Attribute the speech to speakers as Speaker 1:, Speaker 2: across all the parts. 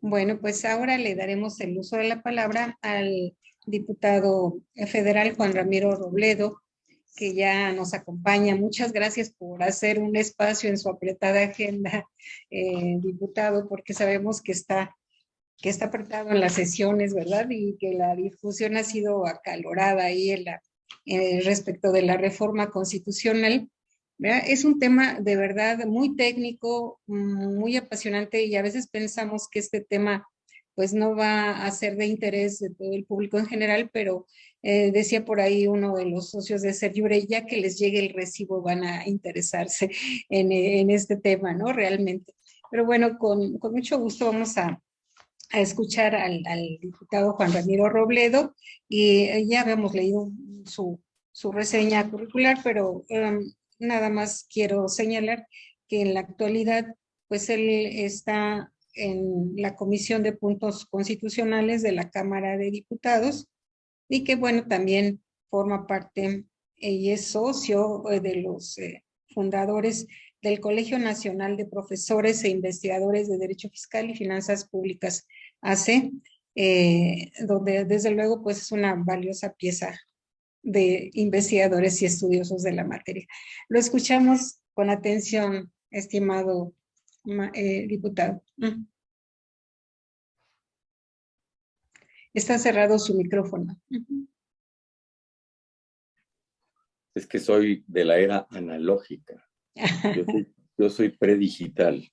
Speaker 1: Bueno, pues ahora le daremos el uso de la palabra al diputado federal Juan Ramiro Robledo, que ya nos acompaña. Muchas gracias por hacer un espacio en su apretada agenda, diputado, porque sabemos que está apretado en las sesiones, ¿verdad? Y que la discusión ha sido acalorada ahí respecto de la reforma constitucional. ¿Verdad? Es un tema de verdad muy técnico, muy apasionante y a veces pensamos que este tema pues no va a ser de interés de todo el público en general, pero decía por ahí uno de los socios de Sergiure, ya que les llegue el recibo van a interesarse en este tema, ¿no? Realmente. Pero bueno, con mucho gusto vamos a escuchar al diputado Juan Ramiro Robledo y ya habíamos leído su reseña curricular, pero nada más quiero señalar que en la actualidad, pues él está en la Comisión de Puntos Constitucionales de la Cámara de Diputados y que, bueno, también forma parte y es socio de los fundadores del Colegio Nacional de Profesores e Investigadores de Derecho Fiscal y Finanzas Públicas, ACE, donde desde luego pues es una valiosa pieza de investigadores y estudiosos de la materia. Lo escuchamos con atención, estimado diputado. Está cerrado su micrófono.
Speaker 2: Es que soy de la era analógica. Yo soy predigital.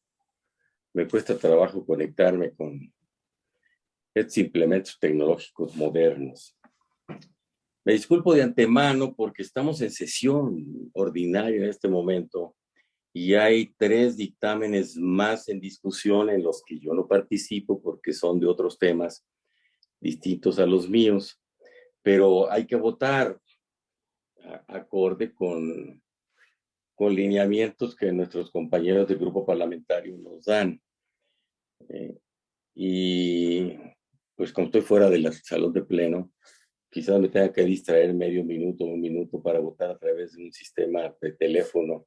Speaker 2: Me cuesta trabajo conectarme con estos implementos tecnológicos modernos. Me disculpo de antemano porque estamos en sesión ordinaria en este momento y hay 3 dictámenes más en discusión en los que yo no participo porque son de otros temas distintos a los míos, pero hay que votar acorde con lineamientos que nuestros compañeros del grupo parlamentario nos dan. Y pues como estoy fuera del salón de pleno, quizás me tenga que distraer medio minuto, 1 minuto para votar a través de un sistema de teléfono,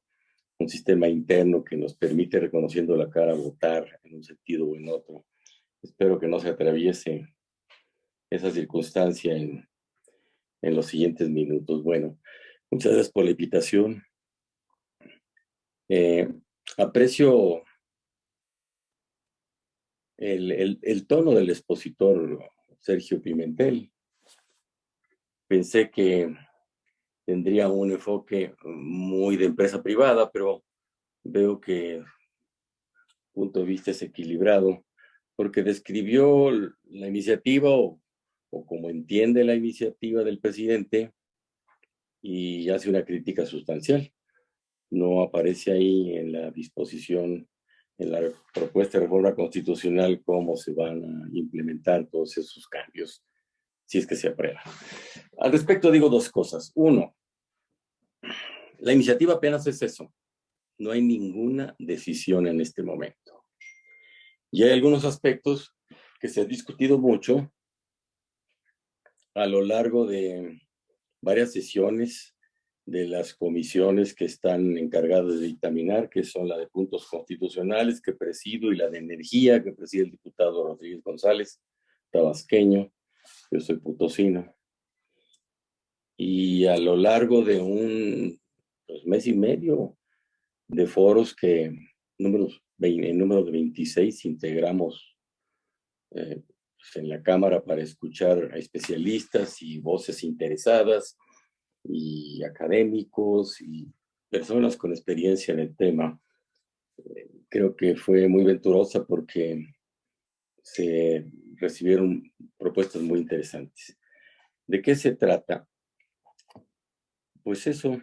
Speaker 2: un sistema interno que nos permite, reconociendo la cara, votar en un sentido o en otro. Espero que no se atraviese esa circunstancia en los siguientes minutos. Bueno, muchas gracias por la invitación. Aprecio el tono del expositor Sergio Pimentel. Pensé que tendría un enfoque muy de empresa privada, pero veo que el punto de vista es equilibrado, porque describió la iniciativa o como entiende la iniciativa del presidente y hace una crítica sustancial. No aparece ahí en la disposición, en la propuesta de reforma constitucional, cómo se van a implementar todos esos cambios, si es que se aprueba. Al respecto digo 2 cosas. 1, la iniciativa apenas es eso. No hay ninguna decisión en este momento. Y hay algunos aspectos que se han discutido mucho a lo largo de varias sesiones de las comisiones que están encargadas de dictaminar, que son la de puntos constitucionales que presido y la de energía que preside el diputado Rodríguez González, tabasqueño, yo soy potosino. Y a lo largo de un mes y medio de foros que en número de 26 integramos en la Cámara para escuchar a especialistas y voces interesadas y académicos y personas con experiencia en el tema. Creo que fue muy venturosa porque se recibieron propuestas muy interesantes. ¿De qué se trata? Pues eso,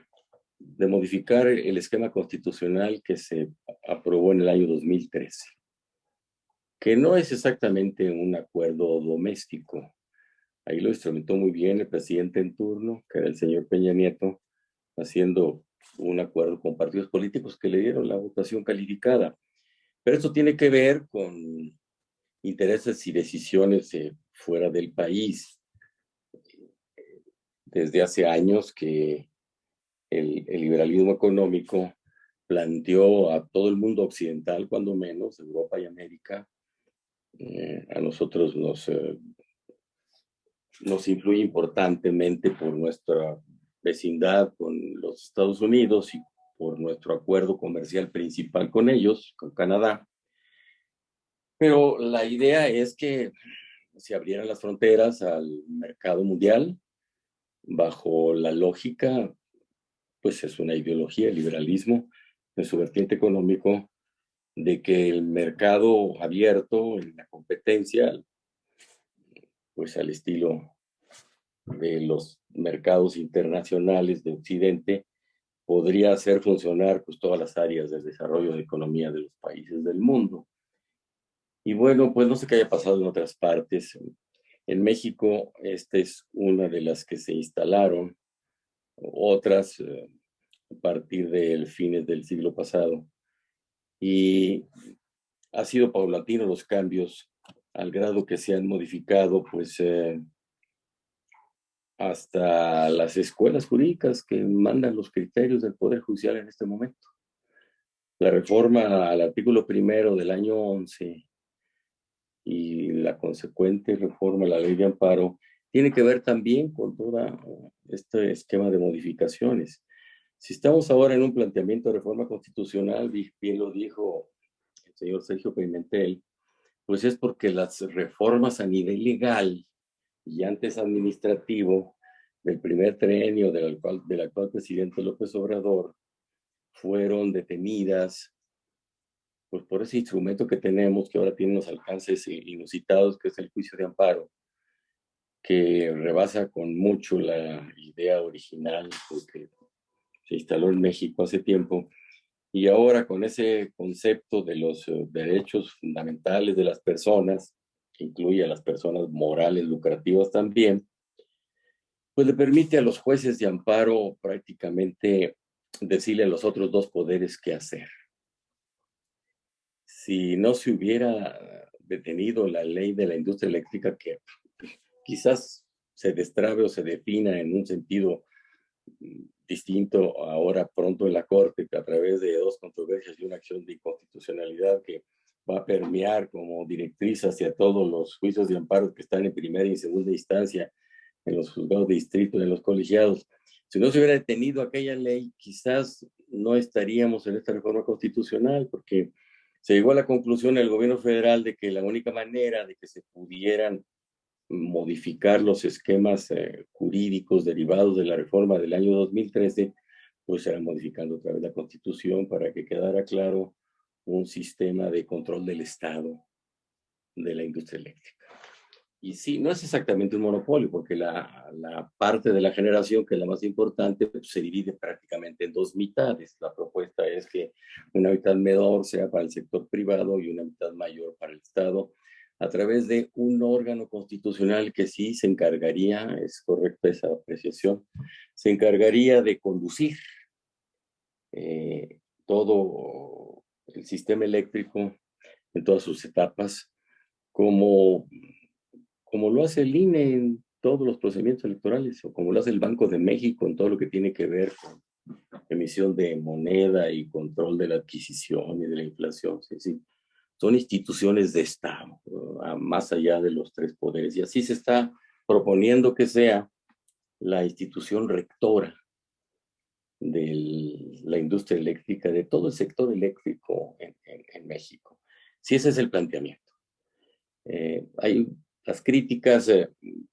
Speaker 2: de modificar el esquema constitucional que se aprobó en el año 2013, que no es exactamente un acuerdo doméstico. Ahí lo instrumentó muy bien el presidente en turno, que era el señor Peña Nieto, haciendo un acuerdo con partidos políticos que le dieron la votación calificada. Pero esto tiene que ver con intereses y decisiones fuera del país. Desde hace años que el liberalismo económico planteó a todo el mundo occidental, cuando menos, Europa y América, A nosotros nos influye importantemente por nuestra vecindad con los Estados Unidos y por nuestro acuerdo comercial principal con ellos, con Canadá. Pero la idea es que se abrieran las fronteras al mercado mundial bajo la lógica, pues es una ideología, el liberalismo, en su vertiente económico, de que el mercado abierto, en la competencia, pues al estilo de los mercados internacionales de Occidente, podría hacer funcionar pues todas las áreas del desarrollo de economía de los países del mundo. Y bueno, pues no sé qué haya pasado en otras partes. En México, esta es una de las que se instalaron, otras a partir del fines del siglo pasado. Y ha sido paulatino los cambios al grado que se han modificado, pues hasta las escuelas jurídicas que mandan los criterios del Poder Judicial en este momento. La reforma al artículo primero del año 11 y la consecuente reforma a la ley de amparo tiene que ver también con todo este esquema de modificaciones. Si estamos ahora en un planteamiento de reforma constitucional, bien lo dijo el señor Sergio Pimentel, pues es porque las reformas a nivel legal y antes administrativo del primer trienio del actual presidente López Obrador fueron detenidas pues, por ese instrumento que tenemos, que ahora tiene unos alcances inusitados, que es el juicio de amparo, que rebasa con mucho la idea original que se instaló en México hace tiempo. Y ahora con ese concepto de los derechos fundamentales de las personas, que incluye a las personas morales lucrativas también, pues le permite a los jueces de amparo prácticamente decirle a los otros dos poderes qué hacer. Si no se hubiera detenido la ley de la industria eléctrica, que quizás se destrabe o se defina en un sentido distinto ahora pronto en la Corte, que a través de dos controversias y una acción de inconstitucionalidad que va a permear como directriz hacia todos los juicios de amparo que están en primera y segunda instancia, en los juzgados de distrito, en los colegiados. Si no se hubiera detenido aquella ley, quizás no estaríamos en esta reforma constitucional, porque se llegó a la conclusión en el gobierno federal de que la única manera de que se pudieran modificar los esquemas jurídicos derivados de la reforma del año 2013, pues era modificando otra vez la Constitución para que quedara claro un sistema de control del Estado de la industria eléctrica. Y sí, no es exactamente un monopolio, porque la parte de la generación, que es la más importante, pues, se divide prácticamente en dos mitades. La propuesta es que una mitad menor sea para el sector privado y una mitad mayor para el Estado, a través de un órgano constitucional que sí se encargaría, es correcta esa apreciación, se encargaría de conducir todo el sistema eléctrico en todas sus etapas, como lo hace el INE en todos los procedimientos electorales, o como lo hace el Banco de México en todo lo que tiene que ver con emisión de moneda y control de la adquisición y de la inflación. Sí, sí. Son instituciones de Estado, más allá de los tres poderes. Y así se está proponiendo que sea la institución rectora de la industria eléctrica, de todo el sector eléctrico en México. Sí, ese es el planteamiento. Hay las críticas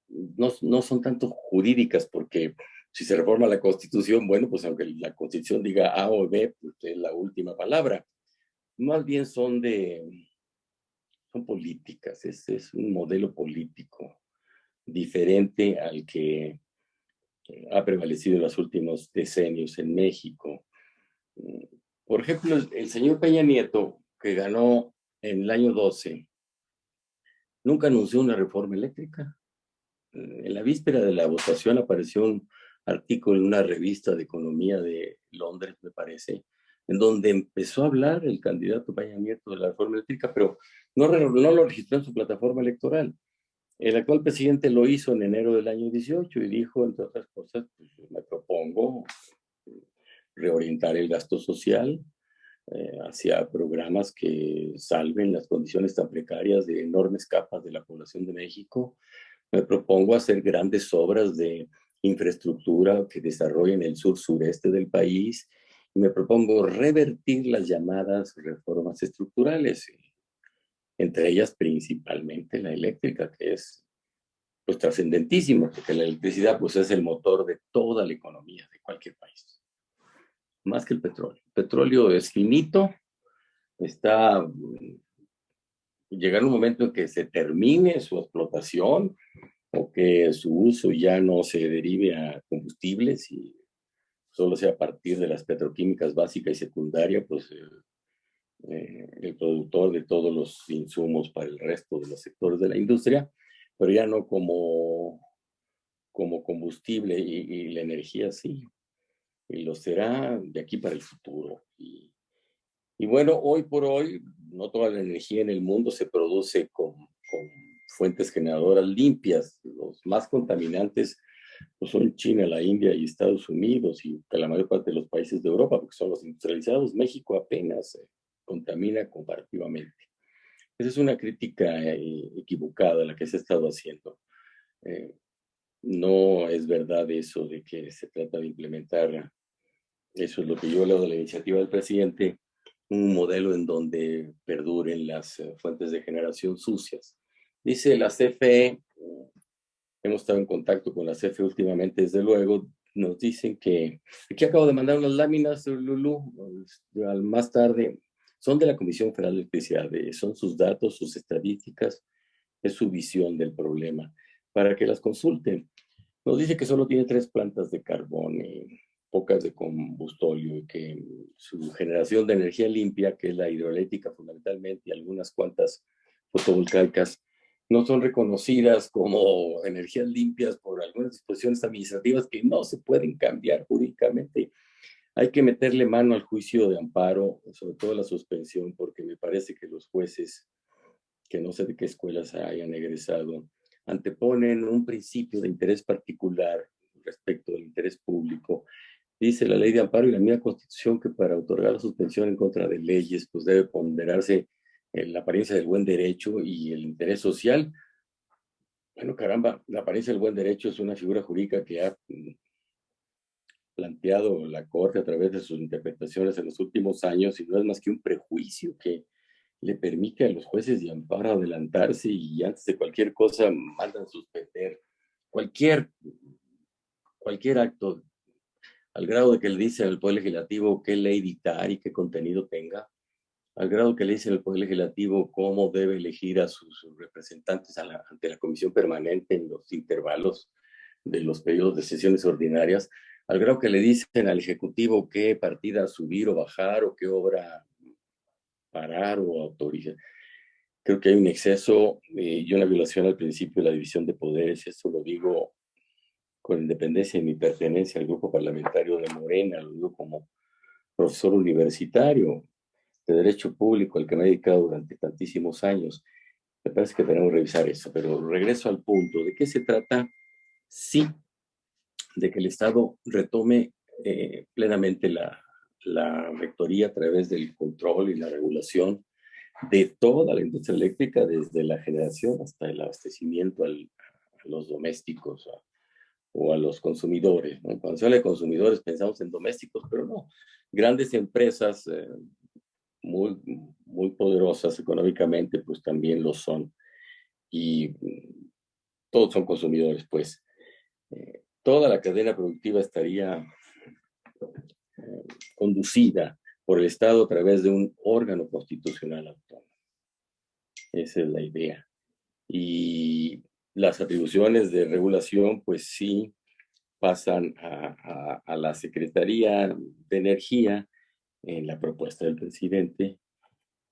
Speaker 2: no son tanto jurídicas, porque si se reforma la Constitución, bueno, pues aunque la Constitución diga A o B, pues es la última palabra. Más bien son políticas, es un modelo político diferente al que ha prevalecido en los últimos decenios en México. Por ejemplo, el señor Peña Nieto, que ganó en el año 12, nunca anunció una reforma eléctrica. En la víspera de la votación apareció un artículo en una revista de economía de Londres, me parece, en donde empezó a hablar el candidato Peña Nieto de la reforma eléctrica, pero no lo registró en su plataforma electoral. El actual presidente lo hizo en enero del año 18 y dijo, entre otras cosas, pues, me propongo reorientar el gasto social, hacia programas que salven las condiciones tan precarias de enormes capas de la población de México. Me propongo hacer grandes obras de infraestructura que desarrollen el sur-sureste del país. Y me propongo revertir las llamadas reformas estructurales, entre ellas principalmente la eléctrica, que es pues trascendentísimo, porque la electricidad pues es el motor de toda la economía de cualquier país, más que el petróleo. El petróleo es finito, está llegar un momento en que se termine su explotación o que su uso ya no se derive a combustibles y solo sea a partir de las petroquímicas básica y secundaria, pues el productor de todos los insumos para el resto de los sectores de la industria, pero ya no como combustible y la energía sí, y lo será de aquí para el futuro. Y bueno, hoy por hoy, no toda la energía en el mundo se produce con fuentes generadoras limpias. Los más contaminantes pues son China, la India y Estados Unidos y la mayor parte de los países de Europa, porque son los industrializados. México apenas contamina comparativamente. Esa es una crítica equivocada la que se ha estado haciendo. No es verdad eso de que se trata de implementar, eso es lo que yo leo de la iniciativa del presidente, un modelo en donde perduren las fuentes de generación sucias. Dice la CFE, hemos estado en contacto con la CFE últimamente, desde luego, nos dicen que, aquí acabo de mandar unas láminas, Lulú, al más tarde, son de la Comisión Federal de Electricidad, son sus datos, sus estadísticas, es su visión del problema, para que las consulten. Nos dice que solo tiene 3 plantas de carbón y pocas de combustóleo y que su generación de energía limpia, que es la hidroeléctrica fundamentalmente y algunas cuantas fotovoltaicas, no son reconocidas como energías limpias por algunas disposiciones administrativas que no se pueden cambiar jurídicamente. Hay que meterle mano al juicio de amparo, sobre todo la suspensión, porque me parece que los jueces, que no sé de qué escuelas hayan egresado, anteponen un principio de interés particular respecto del interés público. Dice la ley de amparo y la misma Constitución que para otorgar la suspensión en contra de leyes, pues debe ponderarse la apariencia del buen derecho y el interés social. Bueno, caramba, la apariencia del buen derecho es una figura jurídica que ha planteado la Corte a través de sus interpretaciones en los últimos años y no es más que un prejuicio que le permite a los jueces de amparo adelantarse y antes de cualquier cosa mandan suspender cualquier, cualquier acto, al grado de que le dicen al Poder Legislativo qué ley dictar y qué contenido tenga, al grado que le dicen al Poder Legislativo cómo debe elegir a sus representantes ante la Comisión Permanente en los intervalos de los periodos de sesiones ordinarias, al grado que le dicen al Ejecutivo qué partida subir o bajar o qué obra parar o autorizar. Creo que hay un exceso y una violación al principio de la división de poderes. Esto lo digo con independencia de mi pertenencia al grupo parlamentario de Morena, lo digo como profesor universitario de Derecho Público, al que me he dedicado durante tantísimos años. Me parece que tenemos que revisar eso, pero regreso al punto. ¿De qué se trata? Sí, de que el Estado retome plenamente la rectoría a través del control y la regulación de toda la industria eléctrica, desde la generación hasta el abastecimiento a los domésticos o a los consumidores, ¿no? Cuando se habla de consumidores pensamos en domésticos, pero no. Grandes empresas muy, muy poderosas económicamente, pues también lo son. Y todos son consumidores, pues. Toda la cadena productiva estaría conducida por el Estado a través de un órgano constitucional autónomo. Esa es la idea. Y las atribuciones de regulación, pues sí, pasan a la Secretaría de Energía en la propuesta del presidente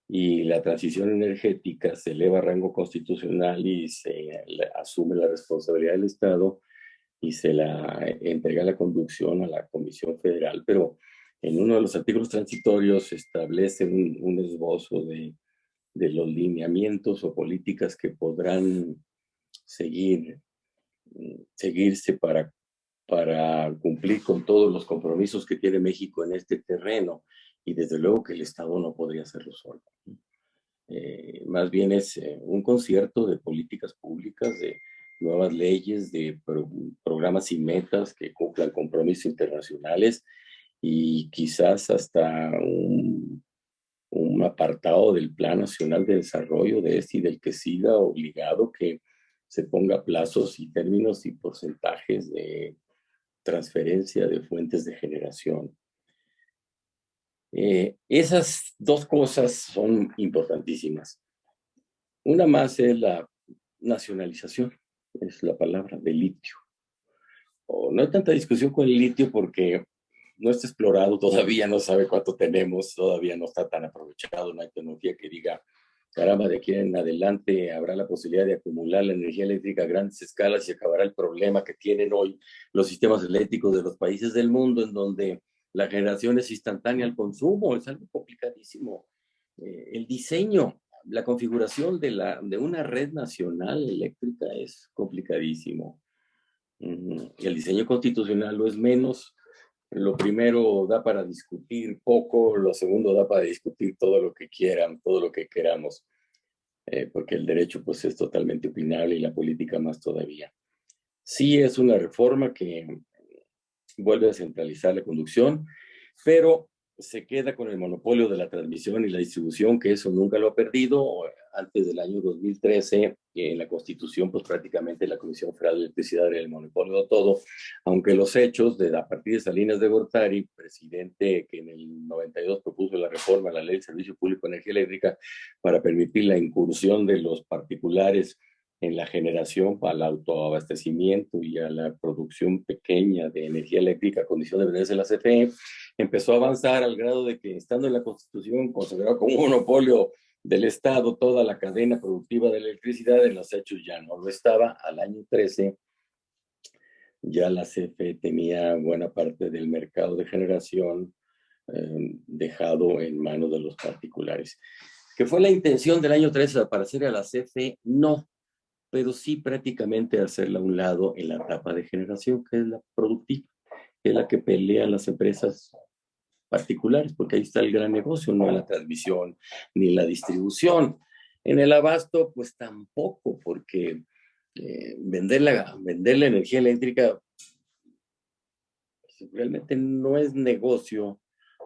Speaker 2: y la transición energética se eleva a rango constitucional y se asume la responsabilidad del Estado y se la entrega la conducción a la Comisión Federal, pero en uno de los artículos transitorios se establece un esbozo de los lineamientos o políticas que podrán seguirse para cumplir con todos los compromisos que tiene México en este terreno. y desde luego que el Estado no podría hacerlo solo. Más bien es un concierto de políticas públicas, de nuevas leyes, de programas y metas que cumplan compromisos internacionales y quizás hasta un apartado del Plan Nacional de Desarrollo de este y del que siga obligado, que se ponga plazos y términos y porcentajes de transferencia de fuentes de generación. Esas dos cosas son importantísimas. Una más es la nacionalización, es la palabra, del litio. No hay tanta discusión con el litio porque no está explorado todavía, no sabe cuánto tenemos, todavía no está tan aprovechado, no hay tecnología que diga, caramba, de aquí en adelante habrá la posibilidad de acumular la energía eléctrica a grandes escalas y acabará el problema que tienen hoy los sistemas eléctricos de los países del mundo, en donde la generación es instantánea al consumo, es algo complicadísimo. El diseño, la configuración de una red nacional eléctrica es complicadísimo. El diseño constitucional lo es menos. Lo primero da para discutir poco, lo segundo da para discutir todo lo que quieran, todo lo que queramos, porque el derecho pues es totalmente opinable y la política más todavía. Sí es una reforma que vuelve a centralizar la conducción, pero se queda con el monopolio de la transmisión y la distribución, que eso nunca lo ha perdido. Antes del año 2013, en la Constitución, pues prácticamente la Comisión Federal de Electricidad era el monopolio de todo, aunque los hechos, a partir de Salinas de Gortari, presidente que en el 92 propuso la reforma a la Ley del Servicio Público de Energía Eléctrica para permitir la incursión de los particulares en la generación, al autoabastecimiento y a la producción pequeña de energía eléctrica a condición de venderse la CFE, empezó a avanzar al grado de que, estando en la Constitución considerado como un monopolio del Estado toda la cadena productiva de electricidad, en los hechos ya no lo estaba. Al año 13 ya la CFE tenía buena parte del mercado de generación dejado en manos de los particulares. ¿Qué fue la intención del año 13 para hacer a la CFE? No, pero sí prácticamente hacerla a un lado en la etapa de generación, que es la productiva, que es la que pelean las empresas particulares, porque ahí está el gran negocio, no en la transmisión ni en la distribución. En el abasto, pues tampoco, porque vender la energía eléctrica pues, realmente no es negocio,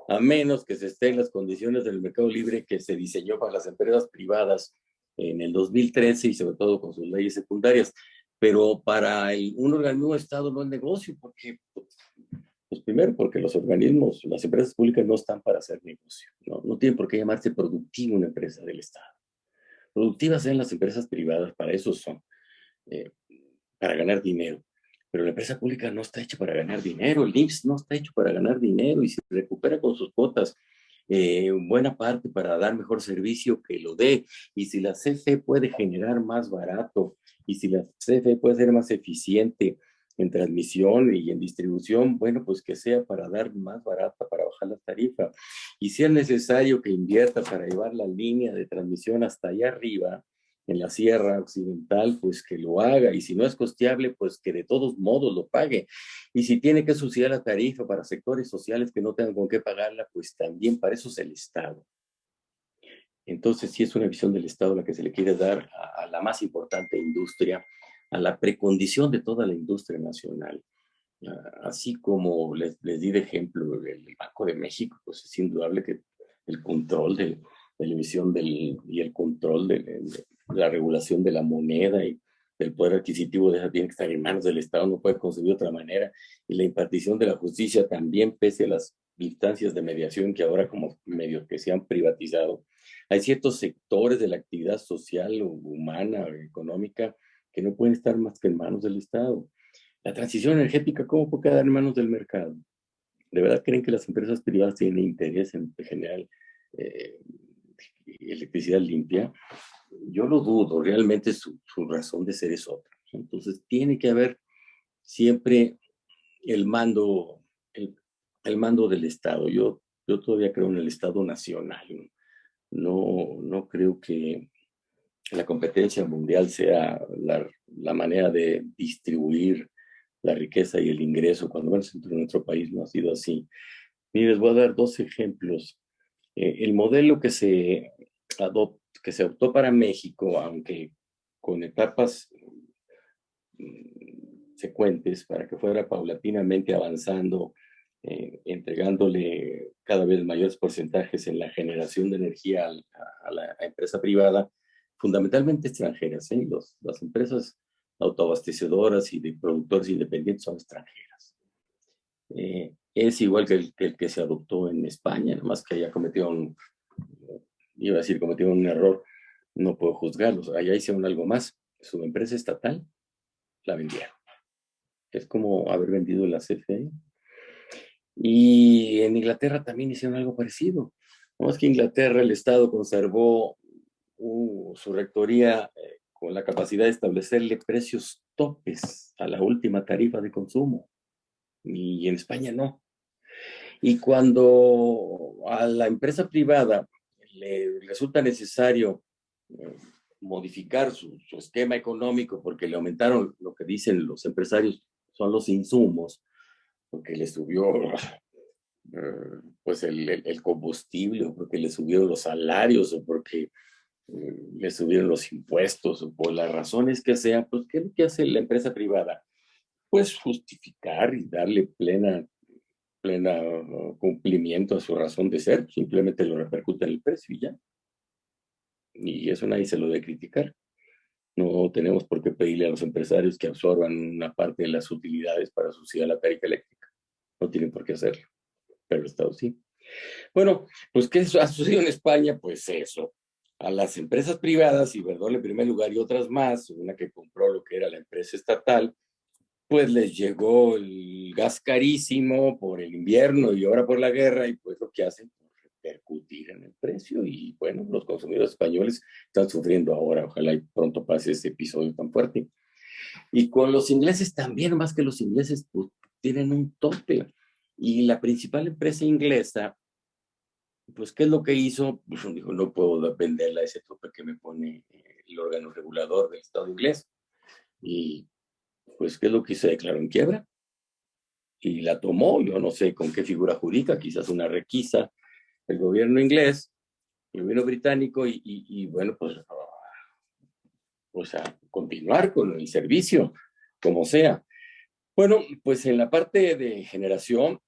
Speaker 2: a menos que se esté en las condiciones del mercado libre que se diseñó para las empresas privadas en el 2013 y sobre todo con sus leyes secundarias. Pero para un organismo de Estado no es negocio, porque pues primero porque los organismos, las empresas públicas no están para hacer negocio, no tienen por qué llamarse productiva una empresa del Estado. Productivas sean las empresas privadas, para eso son, eh, para ganar dinero. Pero la empresa pública no está hecha para ganar dinero, el IMSS no está hecho para ganar dinero y si recupera con sus cuotas buena parte para dar mejor servicio, que lo dé. Y si la CFE puede generar más barato y si la CFE puede ser más eficiente en transmisión y en distribución, bueno, pues que sea para dar más barata, para bajar la tarifa. Y si es necesario que invierta para llevar la línea de transmisión hasta allá arriba, en la Sierra Occidental, pues que lo haga. Y si no es costeable, pues que de todos modos lo pague. Y si tiene que subsidiar la tarifa para sectores sociales que no tengan con qué pagarla, pues también para eso es el Estado. Entonces, sí es una visión del Estado la que se le quiere dar a la más importante industria, a la precondición de toda la industria nacional. Así como les di de ejemplo el Banco de México, pues es indudable que el control de la emisión y el control de la regulación de la moneda y del poder adquisitivo de esa tiene que estar en manos del Estado, no puede concebir de otra manera. Y la impartición de la justicia también, pese a las instancias de mediación que ahora como medio que se han privatizado, hay ciertos sectores de la actividad social, humana, económica, que no pueden estar más que en manos del Estado. La transición energética, ¿cómo puede quedar en manos del mercado? ¿De verdad creen que las empresas privadas tienen interés en generar eh, electricidad limpia? Yo lo dudo, realmente su razón de ser es otra. Entonces, tiene que haber siempre el mando, el mando del Estado. Yo todavía creo en el Estado nacional. No creo que la competencia mundial sea la manera de distribuir la riqueza y el ingreso, cuando menos en nuestro país no ha sido así. Mire, les voy a dar dos ejemplos El modelo que se optó para México, aunque con etapas secuentes para que fuera paulatinamente avanzando, entregándole cada vez mayores porcentajes en la generación de energía a la empresa privada, fundamentalmente extranjeras. Las empresas autoabastecedoras y de productores independientes son extranjeras. Es igual que el que se adoptó en España, nada más que haya cometido cometido un error, no puedo juzgarlos. Allá hicieron algo más. Su empresa estatal la vendieron. Es como haber vendido la CFE. Y en Inglaterra también hicieron algo parecido. No es que Inglaterra, el Estado conservó su rectoría con la capacidad de establecerle precios topes a la última tarifa de consumo. Y en España no. Y cuando a la empresa privada le resulta necesario modificar su esquema económico porque le aumentaron lo que dicen los empresarios son los insumos, porque le subió pues el combustible, o porque le subieron los salarios, o porque le subieron los impuestos, o por las razones que sean, pues ¿qué es lo que hace la empresa privada? Pues justificar y darle plena cumplimiento a su razón de ser, simplemente lo repercute en el precio y ya. Y eso nadie se lo debe criticar. No tenemos por qué pedirle a los empresarios que absorban una parte de las utilidades para subsidiar la tarifa eléctrica. No tienen por qué hacerlo, pero el Estado sí. Bueno, pues ¿qué ha sucedido en España? Pues eso. A las empresas privadas, Iberdrola en primer lugar y otras más, una que compró lo que era la empresa estatal, pues les llegó el gas carísimo por el invierno y ahora por la guerra, y pues lo que hacen es repercutir en el precio, y bueno, los consumidores españoles están sufriendo ahora. Ojalá y pronto pase ese episodio tan fuerte. Y con los ingleses también, más que los ingleses, pues tienen un tope. Y la principal empresa inglesa, pues, ¿qué es lo que hizo? Pues dijo, no puedo dependerla de ese tope que me pone el órgano regulador del Estado inglés. Y pues, ¿qué es lo que se declaró en quiebra? Y la tomó, yo no sé con qué figura jurídica, quizás una requisa, el gobierno inglés, el gobierno británico, y bueno, pues a continuar con el servicio, como sea. Bueno, pues en la parte de generación,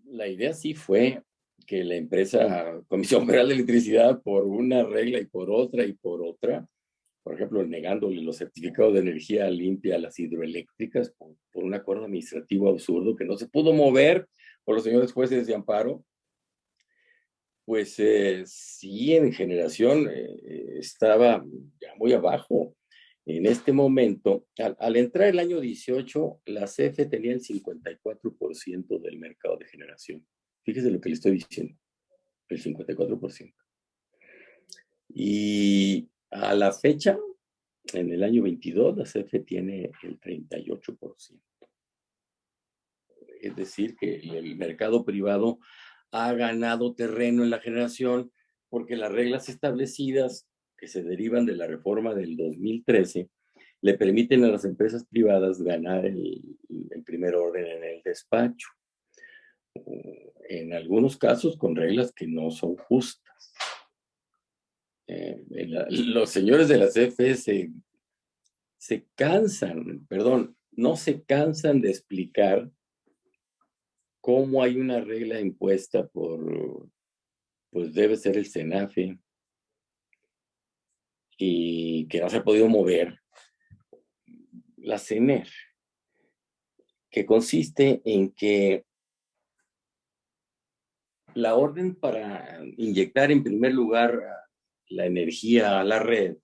Speaker 2: la idea sí fue que la empresa Comisión Federal de Electricidad, por una regla y por otra, por ejemplo, negándole los certificados de energía limpia a las hidroeléctricas por un acuerdo administrativo absurdo que no se pudo mover por los señores jueces de amparo, pues sí, en generación estaba ya muy abajo. En este momento, al entrar el año 18, la CFE tenía el 54% del mercado de generación. Fíjese lo que le estoy diciendo, el 54%. Y a la fecha, en el año 22, la CFE tiene el 38%. Es decir, que el mercado privado ha ganado terreno en la generación porque las reglas establecidas que se derivan de la reforma del 2013 le permiten a las empresas privadas ganar el primer orden en el despacho. En algunos casos con reglas que no son justas. Los señores de la CFE se cansan, perdón, no se cansan de explicar cómo hay una regla impuesta pues debe ser el CENAFE, y que no se ha podido mover, la CENER, que consiste en que la orden para inyectar en primer lugar la energía a la red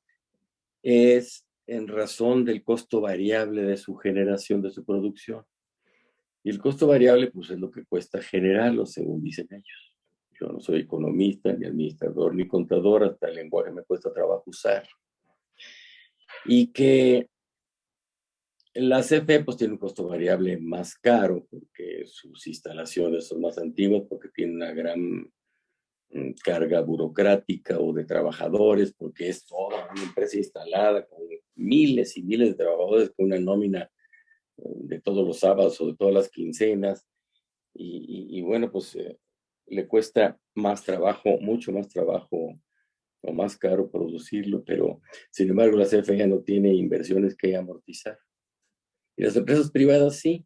Speaker 2: es en razón del costo variable de su generación, de su producción. Y el costo variable, pues, es lo que cuesta generarlo, según dicen ellos. Yo no soy economista, ni administrador, ni contador, hasta el lenguaje me cuesta trabajo usar. Y que la CFE pues tiene un costo variable más caro porque sus instalaciones son más antiguas, porque tiene una gran carga burocrática o de trabajadores, porque es toda una empresa instalada con miles y miles de trabajadores, con una nómina de todos los sábados o de todas las quincenas. Y bueno, pues le cuesta más trabajo, mucho más trabajo o más caro producirlo, pero sin embargo la CFE ya no tiene inversiones que amortizar. Y las empresas privadas sí.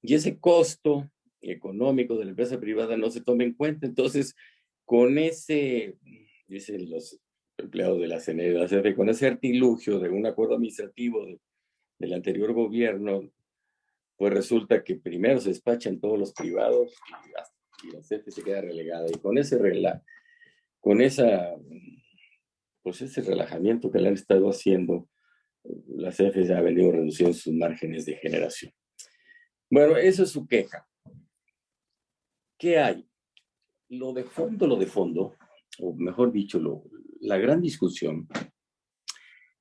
Speaker 2: Y ese costo económico de la empresa privada no se toma en cuenta. Entonces, con ese, dicen los empleados de la CNE, de la CFE, con ese artilugio de un acuerdo administrativo del anterior gobierno, pues resulta que primero se despachan todos los privados y la CFE se queda relegada. Y con ese con esa, pues ese relajamiento que le han estado haciendo, la CFE ya ha venido reduciendo sus márgenes de generación. Bueno, eso es su queja. ¿Qué hay? Lo de fondo, o mejor dicho, la gran discusión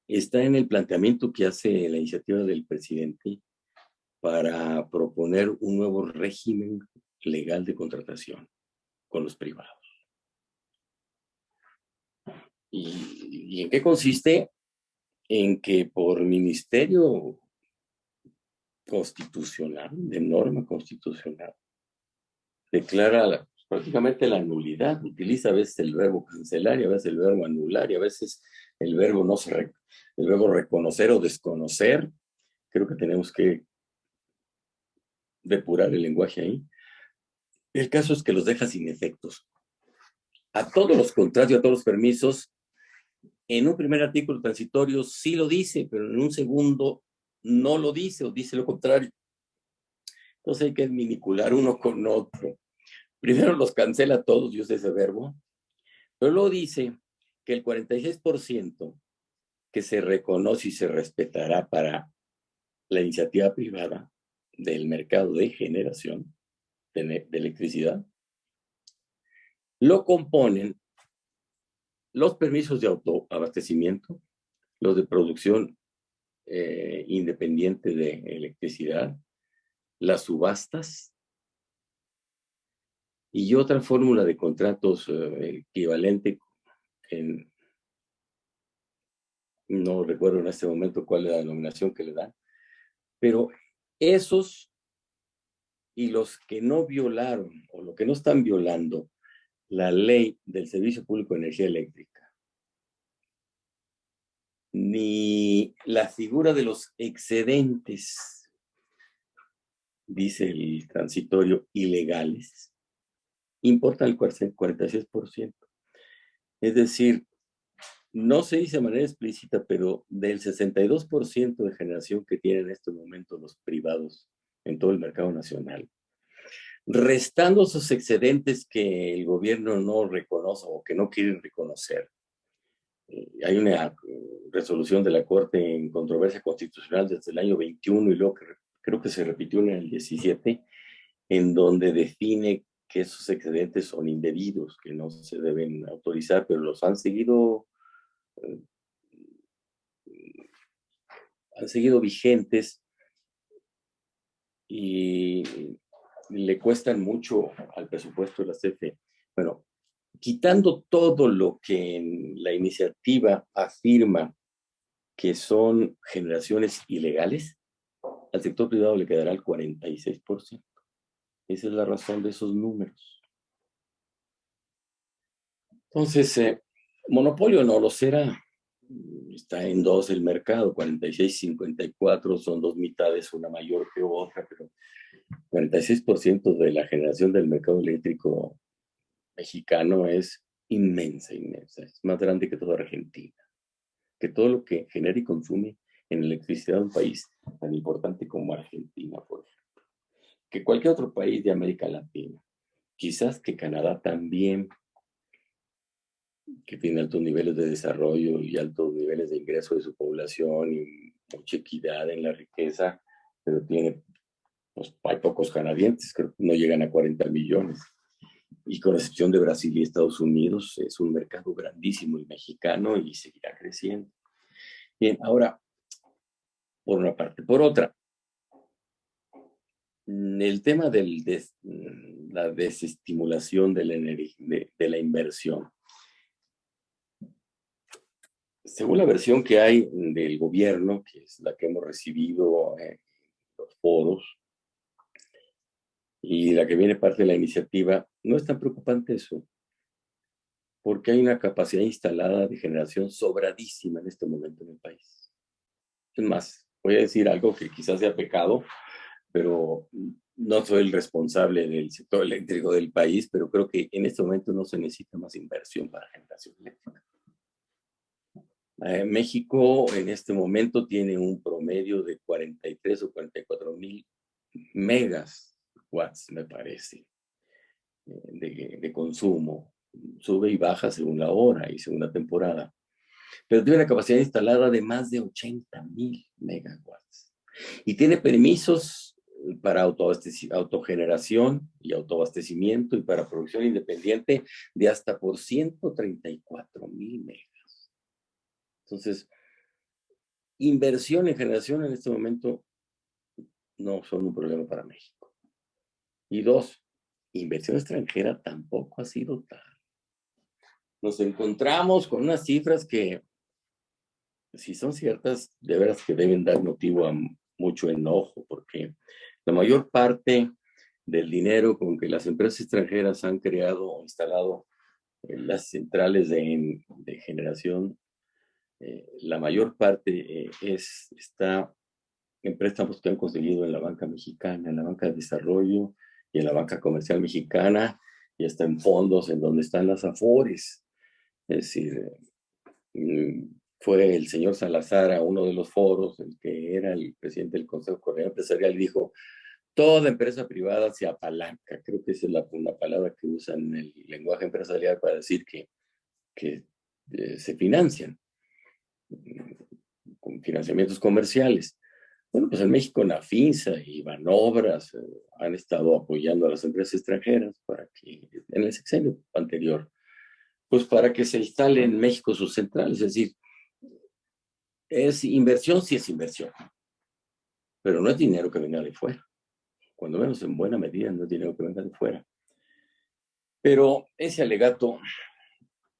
Speaker 2: está en el planteamiento que hace la iniciativa del presidente para proponer un nuevo régimen legal de contratación con los privados. ¿Y en qué consiste? En que por ministerio constitucional, de norma constitucional, declara prácticamente la nulidad. Utiliza a veces el verbo cancelar y a veces el verbo anular y a veces el verbo el verbo reconocer o desconocer. Creo que tenemos que depurar el lenguaje ahí. El caso es que los deja sin efectos. A todos los contratos y a todos los permisos, en un primer artículo transitorio sí lo dice, pero en un segundo no lo dice o dice lo contrario. Entonces hay que manipular uno con otro. Primero los cancela todos y usa ese verbo, pero luego dice que el 46% que se reconoce y se respetará para la iniciativa privada del mercado de generación de electricidad, lo componen los permisos de autoabastecimiento, los de producción independiente de electricidad, las subastas y otra fórmula de contratos equivalente en, no recuerdo en este momento cuál es la denominación que le dan, pero esos y los que no violaron o los que no están violando la ley del Servicio Público de Energía Eléctrica, ni la figura de los excedentes, dice el transitorio, ilegales, importan el 46%. Es decir, no se dice de manera explícita, pero del 62% de generación que tienen en este momento los privados en todo el mercado nacional, restando esos excedentes que el gobierno no reconoce o que no quieren reconocer. Hay una resolución de la Corte en controversia constitucional desde el año 21 y luego creo que se repitió en el 17, en donde define que esos excedentes son indebidos, que no se deben autorizar, pero los han seguido vigentes y le cuestan mucho al presupuesto de la CFE. Bueno, quitando todo lo que en la iniciativa afirma que son generaciones ilegales, al sector privado le quedará el 46%. Esa es la razón de esos números. Entonces, monopolio no lo será. Está en dos el mercado, 46-54, son dos mitades, una mayor que otra, pero 46% de la generación del mercado eléctrico mexicano es inmensa, inmensa. Es más grande que toda Argentina, que todo lo que genera y consume en electricidad de un país tan importante como Argentina, por ejemplo, que cualquier otro país de América Latina, quizás que Canadá también, que tiene altos niveles de desarrollo y altos niveles de ingreso de su población y mucha equidad en la riqueza, pero tiene, pues, hay pocos canadienses, creo que no llegan a 40 millones. Y con excepción de Brasil y Estados Unidos, es un mercado grandísimo el mexicano y seguirá creciendo. Bien, ahora, por una parte. Por otra, el tema de la desestimulación de de la inversión. Según la versión que hay del gobierno, que es la que hemos recibido en los foros, y la que viene parte de la iniciativa, no es tan preocupante eso. porque hay una capacidad instalada de generación sobradísima en este momento en el país. Es más, voy a decir algo que quizás sea pecado, pero no soy el responsable del sector eléctrico del país, pero creo que en este momento no se necesita más inversión para generación eléctrica. México en este momento tiene un promedio de 43 o 44,000 megawatts, me parece, de consumo. Sube y baja según la hora y según la temporada. Pero tiene una capacidad instalada de más de 80,000 megawatts. Y tiene permisos para autogeneración y autoabastecimiento y para producción independiente de hasta por 134,000 megas. Entonces, inversión en generación en este momento no son un problema para México. Y dos, inversión extranjera tampoco ha sido tal. Nos encontramos con unas cifras que, si son ciertas, de veras que deben dar motivo a mucho enojo, porque la mayor parte del dinero con que las empresas extranjeras han creado o instalado en las centrales de generación, la mayor parte está en préstamos que han conseguido en la banca mexicana, en la banca de desarrollo y en la banca comercial mexicana, y hasta en fondos en donde están las AFORES. Es decir, fue el señor Salazar a uno de los foros, el que era el presidente del Consejo Coordinador Empresarial, y dijo: toda empresa privada se apalanca. Creo que esa es una palabra que usan en el lenguaje empresarial para decir que se financian con financiamientos comerciales. Bueno, pues en México Nafinsa y Banobras han estado apoyando a las empresas extranjeras para que, en el sexenio anterior, pues para que se instale en México sus centrales. Es decir, es inversión, sí es inversión, pero no es dinero que venga de fuera. Cuando menos en buena medida no es dinero que venga de fuera. Pero ese alegato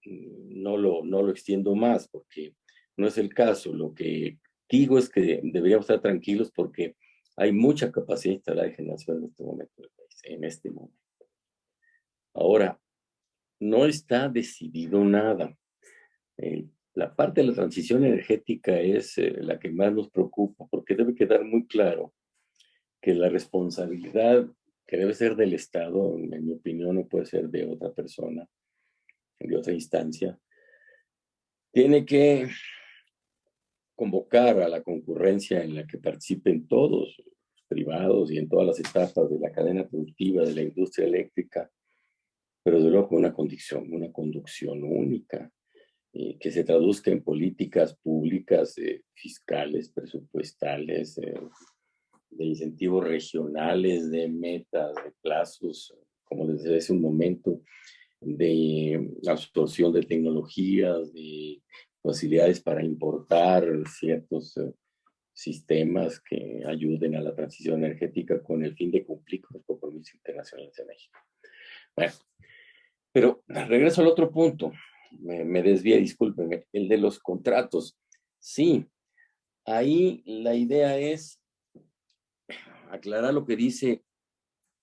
Speaker 2: no lo extiendo más porque no es el caso. Lo que digo es que deberíamos estar tranquilos porque hay mucha capacidad instalada de generación en este momento del país, en este momento. Ahora, no está decidido nada. La parte de la transición energética es la que más nos preocupa, porque debe quedar muy claro que la responsabilidad que debe ser del Estado, en mi opinión, no puede ser de otra persona, de otra instancia, tiene que convocar a la concurrencia en la que participen todos, los privados y en todas las etapas de la cadena productiva de la industria eléctrica, pero de luego con una conducción única, que se traduzca en políticas públicas, fiscales, presupuestales, de incentivos regionales, de metas, de plazos, como desde hace un momento, de absorción de tecnologías, de facilidades para importar ciertos sistemas que ayuden a la transición energética con el fin de cumplir con los compromisos internacionales de México. Bueno, pero regreso al otro punto. Me desvié, discúlpenme, el de los contratos. Sí, ahí la idea es aclarar lo que dice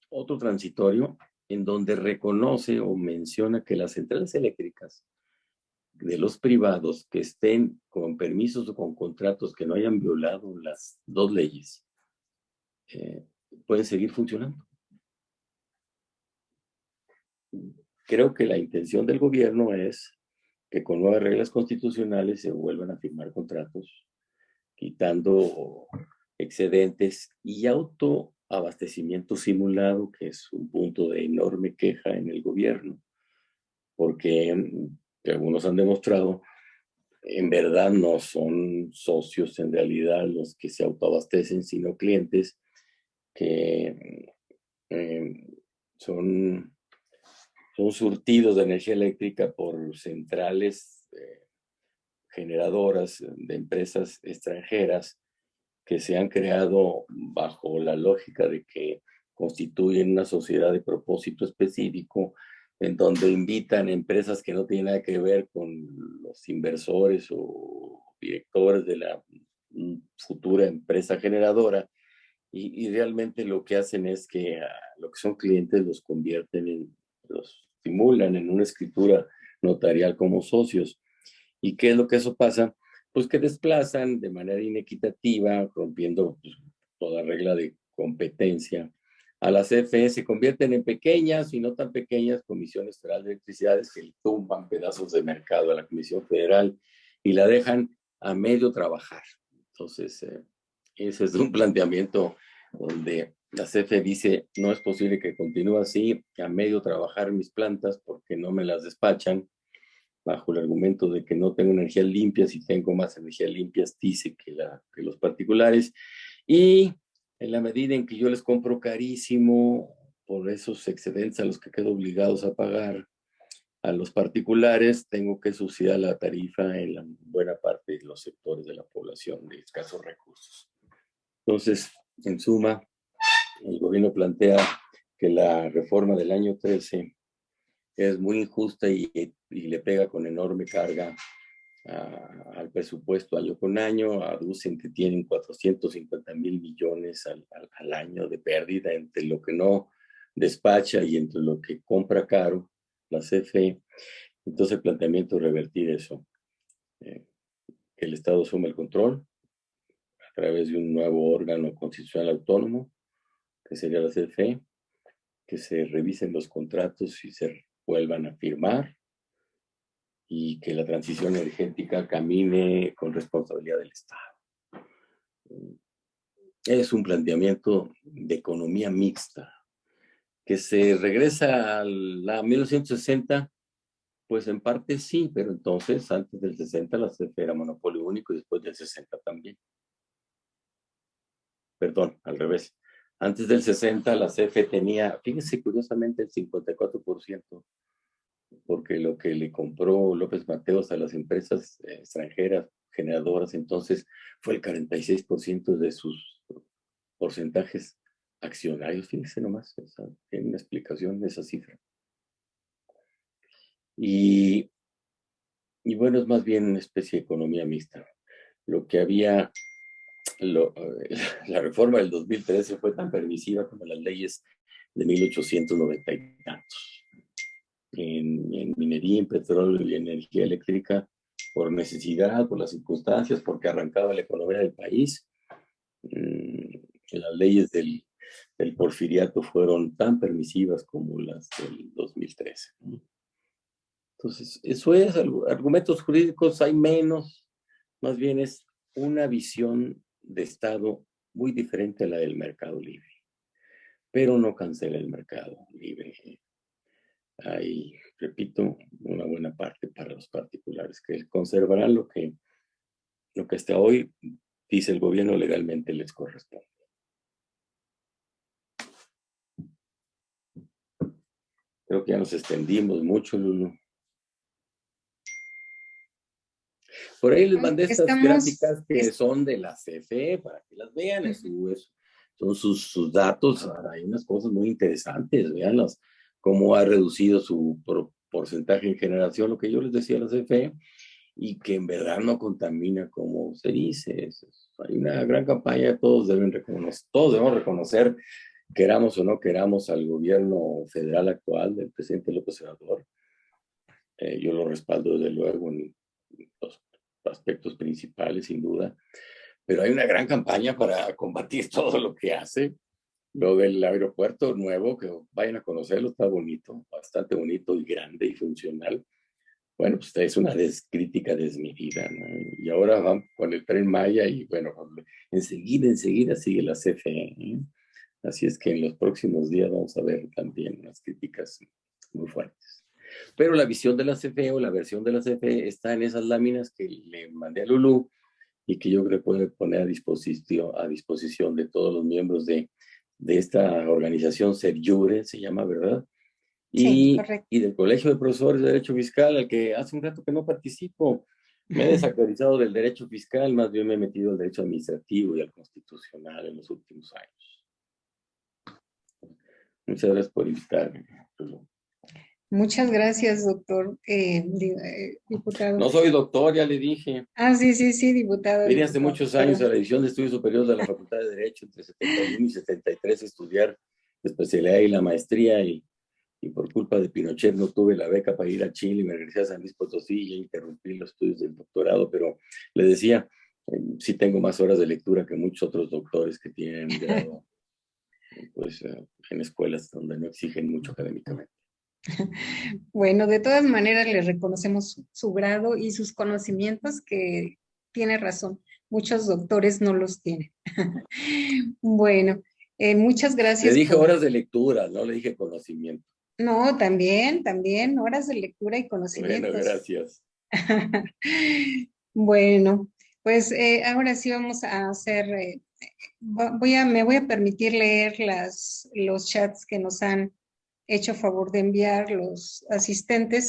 Speaker 2: otro transitorio, en donde reconoce o menciona que las centrales eléctricas de los privados que estén con permisos o con contratos que no hayan violado las dos leyes, pueden seguir funcionando. Creo que la intención del gobierno es que con nuevas reglas constitucionales se vuelvan a firmar contratos, quitando excedentes y autoabastecimiento simulado, que es un punto de enorme queja en el gobierno, porque algunos han demostrado, en verdad no son socios en realidad los que se autoabastecen, sino clientes que eh, son surtidos de energía eléctrica por centrales generadoras de empresas extranjeras que se han creado bajo la lógica de que constituyen una sociedad de propósito específico, en donde invitan empresas que no tienen nada que ver con los inversores o directores de la futura empresa generadora, y realmente lo que hacen es que a lo que son clientes los convierten los simulan en una escritura notarial como socios. ¿Y qué es lo que eso pasa? Pues que desplazan de manera inequitativa, rompiendo pues, toda regla de competencia, a las CFE. Se convierten en pequeñas y no tan pequeñas comisiones federales de electricidades que le tumban pedazos de mercado a la Comisión Federal y la dejan a medio trabajar. Entonces, ese es un planteamiento donde la CFE dice, no es posible que continúe así, a medio trabajar mis plantas porque no me las despachan, bajo el argumento de que no tengo energías limpias y tengo más energías limpias, dice que los particulares. Y en la medida en que yo les compro carísimo por esos excedentes a los que quedo obligados a pagar a los particulares, tengo que subsidiar la tarifa en la buena parte de los sectores de la población de escasos recursos. Entonces, en suma, el gobierno plantea que la reforma del año 13 es muy injusta y le pega con enorme carga al presupuesto año con año. Aducen que tienen 450,000 millones al año de pérdida entre lo que no despacha y entre lo que compra caro la CFE. Entonces el planteamiento es revertir eso, que el Estado asuma el control a través de un nuevo órgano constitucional autónomo, que sería la CFE, que se revisen los contratos y se vuelvan a firmar, y que la transición energética camine con responsabilidad del Estado. Es un planteamiento de economía mixta, que se regresa a la 1960, pues en parte sí, pero entonces antes del 60 la CFE era monopolio único y después del 60 también. Perdón, al revés. Antes del 60 la CFE tenía, fíjense curiosamente, el 54%, porque lo que le compró López Mateos a las empresas extranjeras generadoras entonces fue el 46% de sus porcentajes accionarios. Fíjense nomás, tiene una explicación de esa cifra. Y bueno, es más bien una especie de economía mixta. Lo que había, la reforma del 2013 fue tan permisiva como las leyes de 1890 y tantos. En minería, en petróleo y energía eléctrica, por necesidad, por las circunstancias, porque arrancaba la economía del país. Las leyes del porfiriato fueron tan permisivas como las del 2013. Entonces, eso es, argumentos jurídicos hay menos, más bien es una visión de Estado muy diferente a la del mercado libre, pero no cancela el mercado libre. Hay, repito, una buena parte para los particulares que conservarán lo que hasta hoy dice el gobierno legalmente les corresponde. Creo que ya nos extendimos mucho, Lulu. Por ahí les mandé estas gráficas que son de la CFE para que las vean. Son sus datos. Hay unas cosas muy interesantes. Veanlas, cómo ha reducido su porcentaje en generación, lo que yo les decía a la CFE, y que en verdad no contamina como se dice. Hay una gran campaña, todos debemos reconocer, queramos o no queramos al gobierno federal actual del presidente López Obrador. Yo lo respaldo desde luego en los aspectos principales, sin duda, pero hay una gran campaña para combatir todo lo que hace. Lo del aeropuerto nuevo, que vayan a conocerlo, está bonito, bastante bonito y grande y funcional. Bueno, pues es una crítica desmedida, ¿no? Y ahora van con el Tren Maya y bueno, enseguida sigue la CFE, ¿eh? Así es que en los próximos días vamos a ver también unas críticas muy fuertes. Pero la visión de la CFE o la versión de la CFE está en esas láminas que le mandé a Lulú y que yo creo que puede poner a disposición de todos los miembros de esta organización, Serjure, se llama, ¿verdad?
Speaker 1: Sí,
Speaker 2: y del Colegio de Profesores de Derecho Fiscal, al que hace un rato que no participo. Me he desactualizado del derecho fiscal, más bien me he metido al derecho administrativo y al constitucional en los últimos años. Muchas gracias por invitarme.
Speaker 1: Muchas gracias, doctor, diputado.
Speaker 2: No soy doctor, ya le dije.
Speaker 1: Sí, diputado.
Speaker 2: Vine hace muchos años a la División de Estudios Superiores de la Facultad de Derecho, entre 71 y 73, a estudiar la especialidad y la maestría, y y por culpa de Pinochet no tuve la beca para ir a Chile y me regresé a San Luis Potosí y ya interrumpí los estudios del doctorado, pero le decía, sí tengo más horas de lectura que muchos otros doctores que tienen grado pues, en escuelas donde no exigen mucho académicamente.
Speaker 1: Bueno, de todas maneras le reconocemos su grado y sus conocimientos, que tiene razón, muchos doctores no los tienen. Bueno, muchas
Speaker 2: Le
Speaker 1: gracias
Speaker 2: dije
Speaker 1: por...
Speaker 2: horas de lectura, no le dije conocimiento.
Speaker 1: No, también, horas de lectura y
Speaker 2: Bueno,
Speaker 1: conocimientos.
Speaker 2: gracias.
Speaker 1: Bueno, pues ahora sí vamos a hacer, me voy a permitir leer los chats que nos han hecho favor de enviar los asistentes.